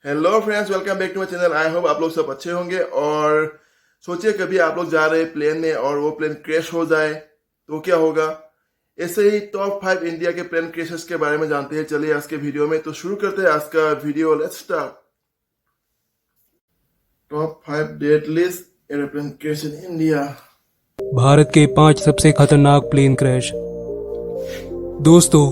Hello friends, welcome back to my channel. I hope आप लोग सब अच्छे होंगे। और सोचिए कभी आप लोग जा रहे हैं प्लेन में और वो प्लेन क्रैश हो जाए तो क्या होगा। ऐसे ही टॉप 5 इंडिया के प्लेन क्रैशेस के बारे में जानते हैं। चलिए आज के वीडियो में तो शुरू करते हैं आज का video. Let's start. Top 5 deadliest airplane crash in India. Bharat के 5 सबसे खतरनाक प्लेन क्रैश। दोस्तों,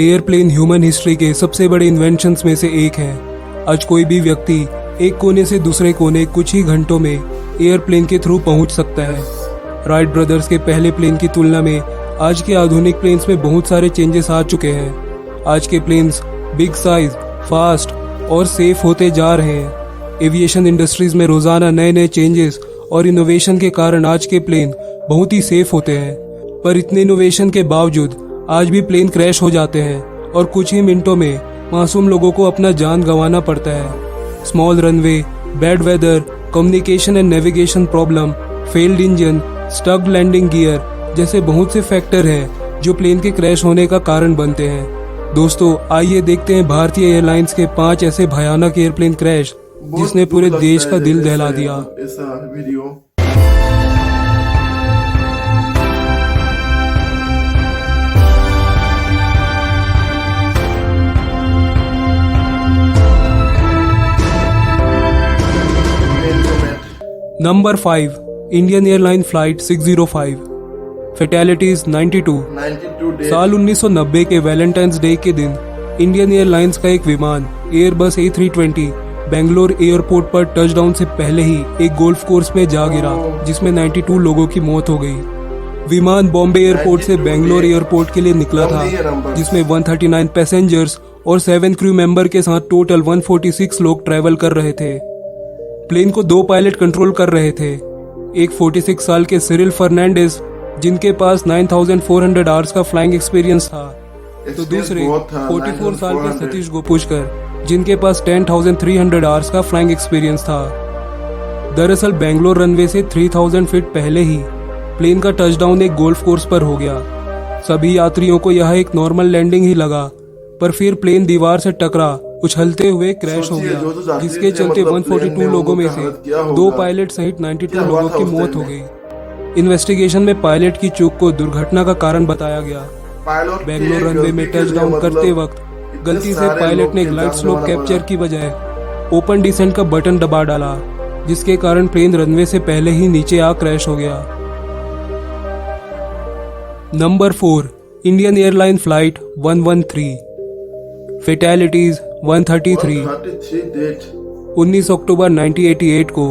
एयरप्लेन ह्यूमन हिस्ट्री के सबसे बड़े इन्वेंशंस में से एक है। आज कोई भी व्यक्ति एक कोने से दूसरे कोने कुछ ही घंटों में एयरप्लेन के थ्रू पहुंच सकता है। राइट ब्रदर्स के पहले प्लेन की तुलना में आज के आधुनिक प्लेन्स में बहुत सारे चेंजेस आ चुके हैं। आज के प्लेन्स बिग साइज, फास्ट और सेफ होते जा रहे हैं। एविएशन इंडस्ट्रीज में रोजाना नए नए चेंजेस और इनोवेशन के कारण आज के प्लेन बहुत ही सेफ होते हैं। पर इतने इनोवेशन के बावजूद आज भी प्लेन क्रैश हो जाते हैं और कुछ ही मिनटों में मासूम लोगों को अपना जान गंवाना पड़ता है। Small runway, bad weather, communication and navigation problem, failed engine, stucked landing gear जैसे बहुत से फैक्टर हैं जो प्लेन के क्रैश होने का कारण बनते हैं। दोस्तों, आइए देखते हैं भारतीय एयरलाइंस के 5 ऐसे भयानक एयरप्लेन क्रैश जिसने पूरे देश का दिल दहला दिया। ऐसा video. Number 5, Indian airline flight 605। फैटेलिटीज 92 days. साल 1990 के वैलेंटाइंस डे के दिन इंडियन एयरलाइंस का एक विमान एयरबस A320 बेंगलोर एयरपोर्ट पर टचडाउन से पहले ही एक गोल्फ कोर्स में जा गिरा, जिसमें 92 लोगों की मौत हो गई। विमान बॉम्बे एयरपोर्ट से बेंगलोर एयरपोर्ट के लिए निकला था, जिसमें 139 पैसेंजर्स और 7 क्रू मेंबर के साथ टोटल 146 लोग ट्रैवल कर रहे थे। प्लेन को 2 पायलट कंट्रोल कर रहे थे। एक 46 साल के सिरिल फर्नांडिस, जिनके पास 9400 आवर्स का फ्लाइंग एक्सपीरियंस था, तो दूसरे 44 साल के सतीश गोपुष्कर, जिनके पास 10,300 आवर्स का फ्लाइंग एक्सपीरियंस था। दरअसल बेंगलोर रनवे से 3000 फीट पहले ही प्लेन का टचडाउन एक गोल्फ कोर्स पर हो गया। सभी यात्रियों को यह एक नॉर्मल लैंडिंग ही लगा, पर फिर प्लेन दीवार से टकरा उछलते हुए क्रैश हो गया, जिसके चलते 142 लोगों में से 2 पायलट सहित 92 लोगों की मौत हो गई। इन्वेस्टिगेशन में पायलट की चूक को दुर्घटना का कारण बताया गया। बेंगलोर रनवे में टच डाउन करते वक्त गलती से पायलट ने ग्लाइड स्लोप कैप्चर की बजाय ओपन डिसेंट का बटन दबा डाला, जिसके कारण प्लेन रनवे से पहले ही नीचे आ क्रैश हो गया। Number 4, Indian airline flight 113। Fatalities 133 date. 19 October 1988 को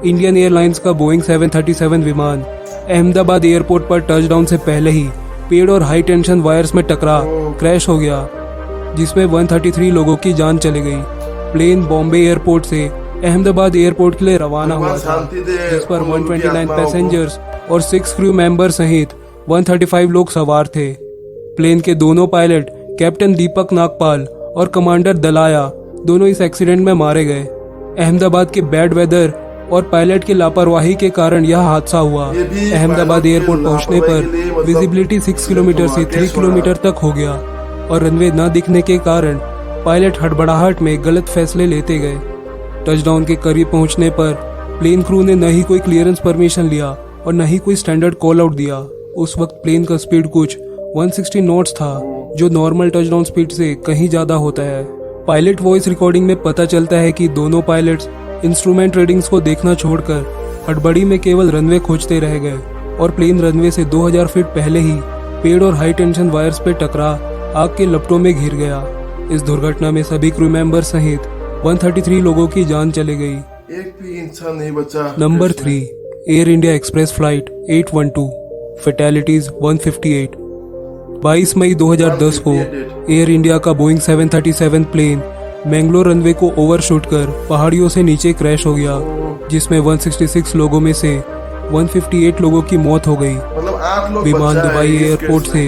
इंडियन एयरलाइंस का बोइंग 737 विमान अहमदाबाद एयरपोर्ट पर टचडाउन से पहले ही पेड़ और हाई टेंशन वायर्स में टकरा क्रैश हो गया, जिसमें 133 लोगों की जान चली गई। प्लेन बॉम्बे एयरपोर्ट से अहमदाबाद एयरपोर्ट के लिए रवाना हुआ था, जिस पर 129 पैसेंजर्स और 6 क्रू मेंबर सहित 135 लोग सवार थे। प्लेन के दोनों पायलट कैप्टन दीपक नागपाल और कमांडर दलाया दोनों इस एक्सीडेंट में मारे गए। अहमदाबाद के बैड वेदर और पायलट की लापरवाही के कारण यह हादसा हुआ। अहमदाबाद एयरपोर्ट पहुंचने पर विजिबिलिटी 6 किलोमीटर से 3 किलोमीटर तक हो गया और रनवे न दिखने के कारण पायलट हड़बड़ाहट में गलत फैसले लेते गए। टचडाउन के करीब पहुंचने पर प्लेन क्रू ने न ही कोई क्लियरेंस परमिशन लिया और न ही कोई स्टैंडर्ड कॉल आउट दिया। उस वक्त प्लेन का स्पीड कुछ 160 नॉट्स था, जो नॉर्मल टचडाउन स्पीड से कहीं ज्यादा होता है। पायलट वॉइस रिकॉर्डिंग में पता चलता है कि दोनों पायलट्स इंस्ट्रूमेंट रीडिंग्स को देखना छोड़कर हड़बड़ी में केवल रनवे खोजते रह गए और प्लेन रनवे से 2000 फीट पहले ही पेड़ और हाई टेंशन वायर्स पे टकरा आग के लपटों में घिर गया। इस दुर्घटना में सभी क्रू मेंबर सहित 133 लोगों की जान चली गई। एक भी इंसान नहीं बचा। Number 3, air India express flight 812। फैटेलिटीज 158। 22 मई 2010 को एयर इंडिया का बोइंग 737 प्लेन मैंगलोर रनवे को ओवरशूट कर पहाड़ियों से नीचे क्रैश हो गया, जिसमें 166 लोगों में से 158 लोगों की मौत हो गई। मतलब 8 लोग विमान दुबई एयरपोर्ट से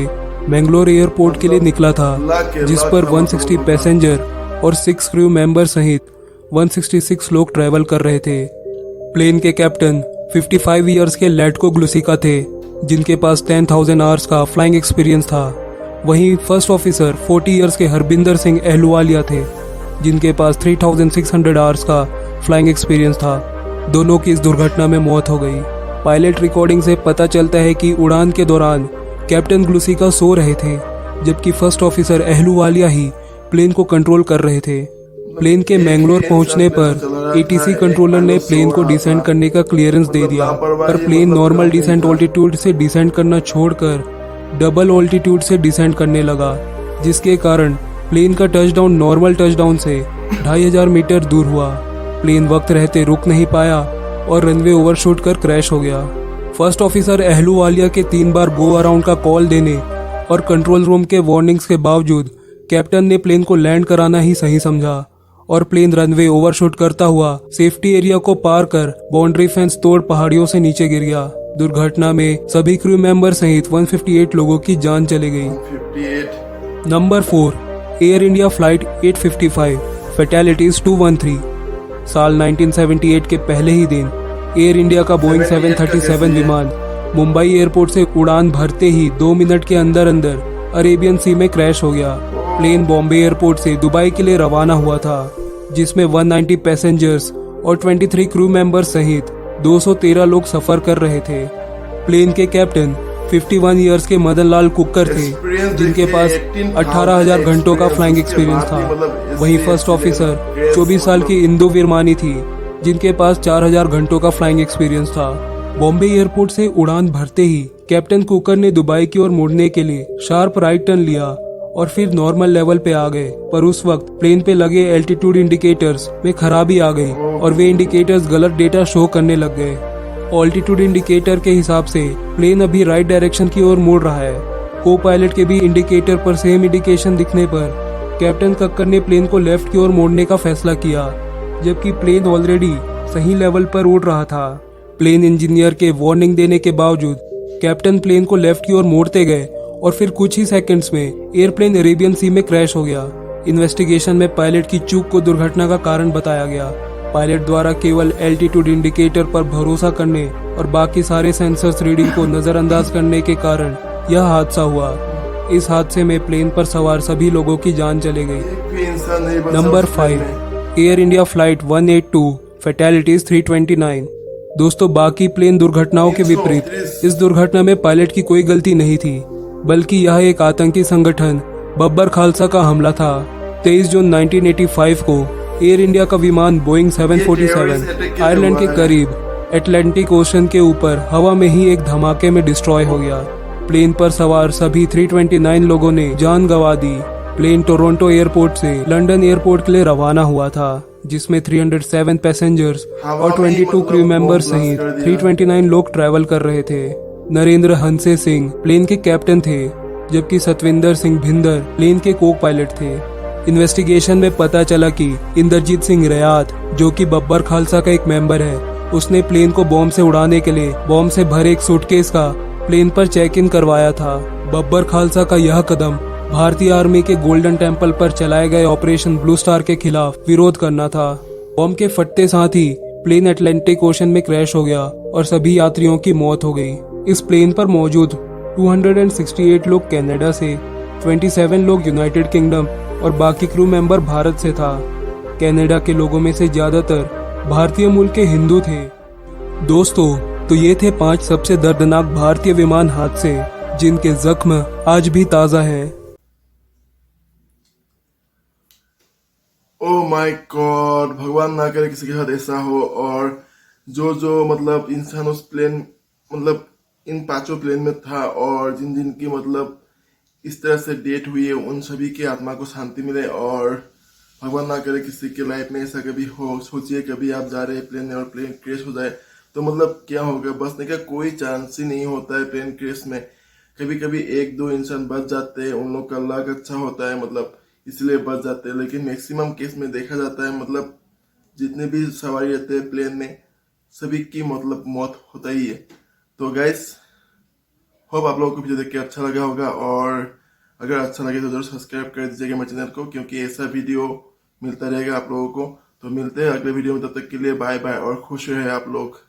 मैंगलोर एयरपोर्ट के लिए निकला था, जिस पर 160 पैसेंजर और 6 क्रू मेंबर सहित 166 लोग ट्रैवल कर रहे थे। प्लेन के कैप्टन 55 इयर्स के लेटको ग्लुसिका थे, जिनके पास 10,000 आवर्स का फ्लाइंग एक्सपीरियंस था। वहीं फर्स्ट ऑफिसर 40 इयर्स के हरबिंदर सिंह अहलुवालिया थे। जिनके पास 3600 आवर्स का फ्लाइंग एक्सपीरियंस था। दोनों की इस दुर्घटना में मौत हो गई। पायलट रिकॉर्डिंग से पता चलता है कि उड़ान के दौरान कैप्टन ग्लूसिका सो रहे थे, जबकि फर्स्ट ऑफिसर अहलूवालिया ही प्लेन को कंट्रोल कर रहे थे। प्लेन के मैंगलोर पहुंचने पर एटीसी कंट्रोलर ने प्लेन को डिसेंट करने का क्लियरेंस दे दिया, पर प्लेन नॉर्मल डिसेंट ऑल्टीट्यूड से डिसेंट करना छोड़कर डबल ऑल्टीट्यूड से डिसेंट करने लगा, जिसके कारण प्लेन का टचडाउन नॉर्मल टचडाउन से 2500 मीटर दूर हुआ। प्लेन वक्त रहते रुक नहीं पाया और रनवे ओवरशूट कर क्रैश हो गया। फर्स्ट ऑफिसर अहलूवालिया के 3 बार गो अराउंड का कॉल देने और कंट्रोल रूम के वार्निंग्स के बावजूद कैप्टन ने प्लेन को लैंड कराना ही सही समझा और प्लेन रनवे ओवरशूट करता हुआ सेफ्टी एरिया को पार कर बाउंड्री फेंस तोड़ पहाड़ियों से नीचे गिर गया। दुर्घटना में सभी क्रू मेंबर सहित 158 लोगों की जान चली गई। 158। Number 4, air India flight 855, फैटेलिटीज 213। साल 1978 के पहले ही दिन एयर इंडिया का बोइंग 737 विमान मुंबई एयरपोर्ट से उड़ान भरते ही 2 मिनट के अंदर अंदर अरेबियन सी में क्रैश हो गया। प्लेन बॉम्बे एयरपोर्ट से दुबई के लिए रवाना हुआ था, जिसमें 190 पैसेंजर्स और 23 क्रू मेंबर्स सहित 213 लोग सफर कर रहे थे। प्लेन के कैप्टन 51 इयर्स के मदन लाल कुक्कर थे, जिनके पास 18,000 घंटों का फ्लाइंग एक्सपीरियंस था। वहीं फर्स्ट ऑफिसर 24 साल की इंदु विरमानी थी, जिनके पास 4000 घंटों का फ्लाइंग एक्सपीरियंस था। बॉम्बे एयरपोर्ट से उड़ान भरते ही कैप्टन कुकर ने दुबई की ओर मुड़ने के लिए शार्प राइट टर्न लिया और फिर नॉर्मल लेवल पे आ गए, पर उस वक्त प्लेन पे लगे एल्टीट्यूड इंडिकेटर्स में खराबी आ गई और वे इंडिकेटर्स गलत डेटा शो करने लग गए। ऑल्टीट्यूड इंडिकेटर के हिसाब से प्लेन अभी राइट डायरेक्शन की ओर मुड़ रहा है। को पायलट के भी इंडिकेटर पर सेम इंडिकेशन दिखने पर कैप्टन कक्कर ने प्लेन को लेफ्ट की ओर मोड़ने का फैसला किया, जबकि प्लेन ऑलरेडी सही लेवल पर उड़ रहा था। प्लेन इंजीनियर के वार्निंग देने के बावजूद कैप्टन प्लेन को लेफ्ट की ओर मोड़ते गए और फिर कुछ ही सेकंड्स में एयरप्लेन अरेबियन सी में क्रैश हो गया। इन्वेस्टिगेशन में पायलट की चूक को दुर्घटना का कारण बताया गया। पायलट द्वारा केवल एल्टीट्यूड इंडिकेटर पर भरोसा करने और बाकी सारे सेंसर्स रीडिंग को नजरअंदाज करने के कारण यह हादसा हुआ। इस हादसे में प्लेन पर सवार सभी लोगों की जान चली गई। Number 5, air India flight 182, फैटेलिटीज 329। दोस्तों, बाकी प्लेन दुर्घटनाओं के विपरीत इस दुर्घटना में पायलट की कोई गलती नहीं थी, बल्कि यह एक आतंकी संगठन बब्बर खालसा का हमला था। 23 जून 1985 को एयर इंडिया का विमान बोइंग 747 आयरलैंड के करीब अटलांटिक ओशन के ऊपर हवा में ही एक धमाके में डिस्ट्रॉय हो गया। प्लेन पर सवार सभी 329 लोगों ने जान गंवा दी। प्लेन टोरंटो एयरपोर्ट से लंदन एयरपोर्ट के लिए रवाना हुआ था, जिसमें 307 पैसेंजर्स और 22 क्रू मेंबर्स सहित 329 लोग ट्रैवल कर रहे थे। नरेंद्र हंसे सिंह प्लेन के कैप्टन थे, जबकि सतविंदर सिंह भिंदर प्लेन के को पायलट थे। इन्वेस्टिगेशन में पता चला कि इंद्रजीत सिंह रयात, जो कि बब्बर खालसा का एक मेंबर है, उसने प्लेन को बॉम्ब से उड़ाने के लिए बॉम्ब से भरे एक सूटकेस का प्लेन पर चेक इन करवाया था। बब्बर खालसा का यह कदम भारतीय आर्मी के गोल्डन टेम्पल पर चलाए गए ऑपरेशन ब्लू स्टार के खिलाफ विरोध करना था। बॉम्ब के फटते साथ ही प्लेन अटलांटिक ओशन में क्रैश हो गया और सभी यात्रियों की मौत हो गई। इस प्लेन पर मौजूद 268 लोग कनाडा से, 27 लोग यूनाइटेड किंगडम और बाकी क्रू मेंबर भारत से था। कनाडा के लोगों में से ज्यादातर भारतीय मूल के हिंदू थे। दोस्तों, तो ये थे 5 सबसे दर्दनाक भारतीय विमान हादसे, जिनके जख्म आज भी ताजा हैं। ओ माय गॉड, भगवान ना करे किसी के साथ ऐसा हो। और जो मतलब इंसान उस प्लेन मतलब इन 5 प्लेन में था और जिन जिन की मतलब इस तरह से डेथ हुई है, उन सभी की आत्मा को शांति मिले। और भगवान ना करे किसी के लाइफ में ऐसा कभी हो। सोचिए कभी आप जा रहे हैं प्लेन में और प्लेन क्रैश हो जाए तो मतलब क्या होगा। बचने का कोई चांस ही नहीं होता है प्लेन क्रैश में। कभी कभी 1-2 इंसान बच जाते हैं, उन लोग का लक अच्छा होता है, मतलब इसलिए बच जाते हैं। लेकिन मैक्सिमम केस में देखा जाता है मतलब जितने भी सवारी रहते हैं प्लेन में, सभी की मतलब मौत होता ही है। तो गाइस, होप आप लोगों को वीडियो देख के अच्छा लगा होगा, और अगर अच्छा लगे तो जरूर सब्सक्राइब कर दीजिएगा मेरे चैनल को, क्योंकि ऐसा वीडियो मिलता रहेगा आप लोगों को। तो मिलते हैं अगले वीडियो में, तब तक के लिए बाय बाय और खुश रहे आप लोग।